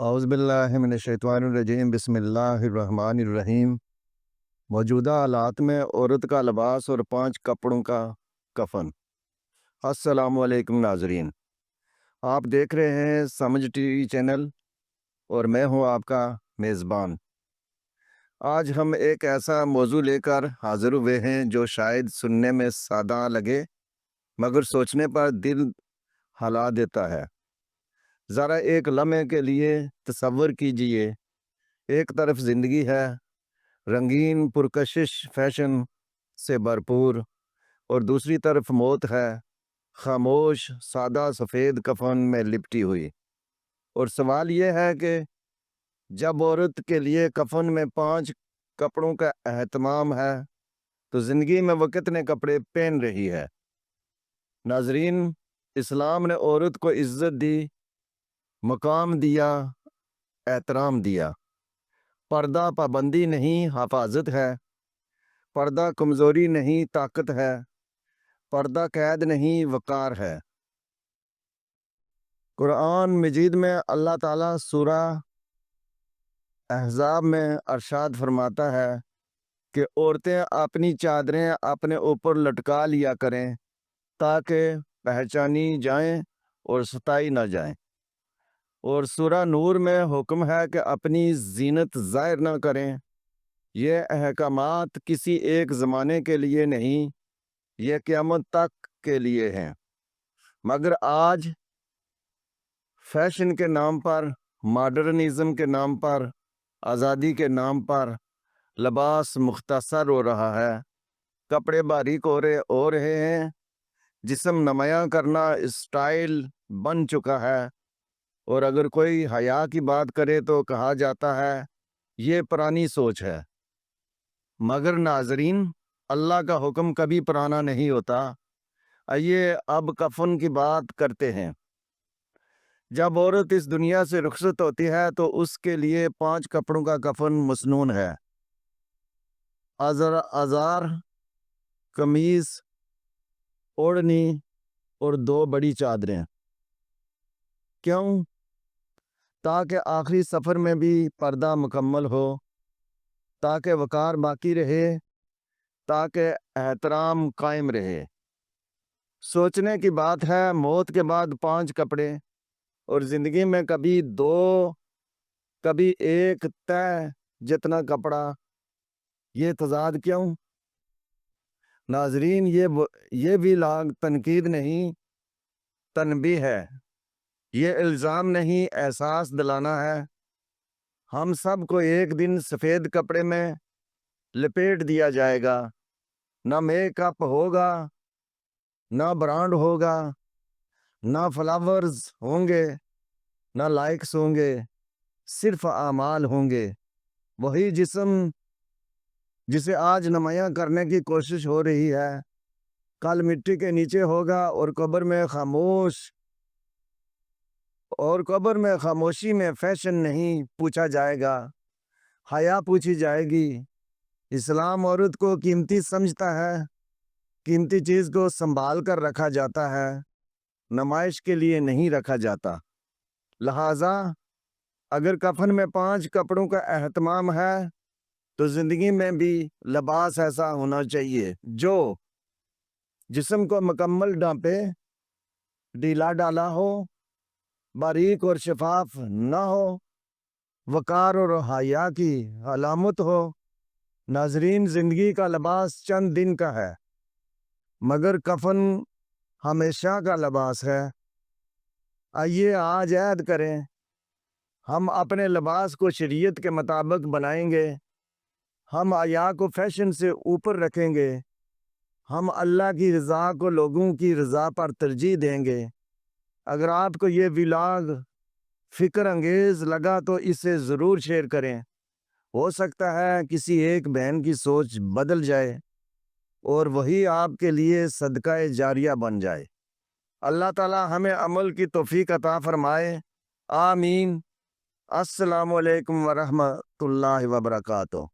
اعوذ باللہ من الشیطان الرجیم بسم اللہ الرحمن الرحیم۔ موجودہ حالات میں عورت کا لباس اور 5 کپڑوں کا کفن۔ السلام علیکم ناظرین، آپ دیکھ رہے ہیں سمجھ ٹی وی چینل اور میں ہوں آپ کا میزبان۔ آج ہم ایک ایسا موضوع لے کر حاضر ہوئے ہیں جو شاید سننے میں سادہ لگے مگر سوچنے پر دل ہلا دیتا ہے۔ ذرا ایک لمحے کے لیے تصور کیجئے، ایک طرف زندگی ہے، رنگین پرکشش فیشن سے بھرپور، اور دوسری طرف موت ہے، خاموش سادہ سفید کفن میں لپٹی ہوئی۔ اور سوال یہ ہے کہ جب عورت کے لیے کفن میں 5 کپڑوں کا اہتمام ہے تو زندگی میں وہ کتنے کپڑے پہن رہی ہے؟ ناظرین، اسلام نے عورت کو عزت دی، مقام دیا، احترام دیا۔ پردہ پابندی نہیں، حفاظت ہے۔ پردہ کمزوری نہیں، طاقت ہے۔ پردہ قید نہیں، وقار ہے۔ قرآن مجید میں اللہ تعالیٰ سورہ احزاب میں ارشاد فرماتا ہے کہ عورتیں اپنی چادریں اپنے اوپر لٹکا لیا کریں تاکہ پہچانی جائیں اور ستائی نہ جائیں۔ اور سورہ نور میں حکم ہے کہ اپنی زینت ظاہر نہ کریں۔ یہ احکامات کسی ایک زمانے کے لیے نہیں، یہ قیامت تک کے لیے ہیں۔ مگر آج فیشن کے نام پر، ماڈرنزم کے نام پر، آزادی کے نام پر لباس مختصر ہو رہا ہے، کپڑے باریک ہو رہے ہیں، جسم نمایاں کرنا اسٹائل بن چکا ہے، اور اگر کوئی حیا کی بات کرے تو کہا جاتا ہے یہ پرانی سوچ ہے۔ مگر ناظرین، اللہ کا حکم کبھی پرانا نہیں ہوتا۔ آئیے اب کفن کی بات کرتے ہیں۔ جب عورت اس دنیا سے رخصت ہوتی ہے تو اس کے لیے 5 کپڑوں کا کفن مسنون ہے: ازار، قمیص، اوڑھنی اور 2 بڑی چادریں۔ کیوں؟ تاکہ آخری سفر میں بھی پردہ مکمل ہو، تاکہ وقار باقی رہے، تاکہ احترام قائم رہے۔ سوچنے کی بات ہے، موت کے بعد 5 کپڑے اور زندگی میں کبھی 2، کبھی 1 طے جتنا کپڑا۔ یہ تضاد کیوں؟ ناظرین، یہ بھی تنقید نہیں، تنبیہ ہے۔ یہ الزام نہیں، احساس دلانا ہے۔ ہم سب کو ایک دن سفید کپڑے میں لپیٹ دیا جائے گا۔ نہ میک اپ ہوگا، نہ برانڈ ہوگا، نہ فلاورز ہوں گے، نہ لائکس ہوں گے، صرف اعمال ہوں گے۔ وہی جسم جسے آج نمایاں کرنے کی کوشش ہو رہی ہے، کل مٹی کے نیچے ہوگا، اور قبر میں خاموشی میں فیشن نہیں پوچھا جائے گا، حیا پوچھی جائے گی۔ اسلام عورت کو قیمتی سمجھتا ہے، قیمتی چیز کو سنبھال کر رکھا جاتا ہے، نمائش کے لیے نہیں رکھا جاتا۔ لہٰذا اگر کفن میں 5 کپڑوں کا اہتمام ہے تو زندگی میں بھی لباس ایسا ہونا چاہیے جو جسم کو مکمل ڈھانپے، ڈھیلا ڈالا ہو، باریک اور شفاف نہ ہو، وقار اور حیا کی علامت ہو۔ ناظرین، زندگی کا لباس چند دن کا ہے مگر کفن ہمیشہ کا لباس ہے۔ آئیے آج عہد کریں، ہم اپنے لباس کو شریعت کے مطابق بنائیں گے، ہم حیا کو فیشن سے اوپر رکھیں گے، ہم اللہ کی رضا کو لوگوں کی رضا پر ترجیح دیں گے۔ اگر آپ کو یہ ولاگ فکر انگیز لگا تو اسے ضرور شیئر کریں۔ ہو سکتا ہے کسی ایک بہن کی سوچ بدل جائے اور وہی آپ کے لیے صدقہ جاریہ بن جائے۔ اللہ تعالی ہمیں عمل کی توفیق عطا فرمائے، آمین۔ السلام علیکم ورحمۃ اللہ وبرکاتہ۔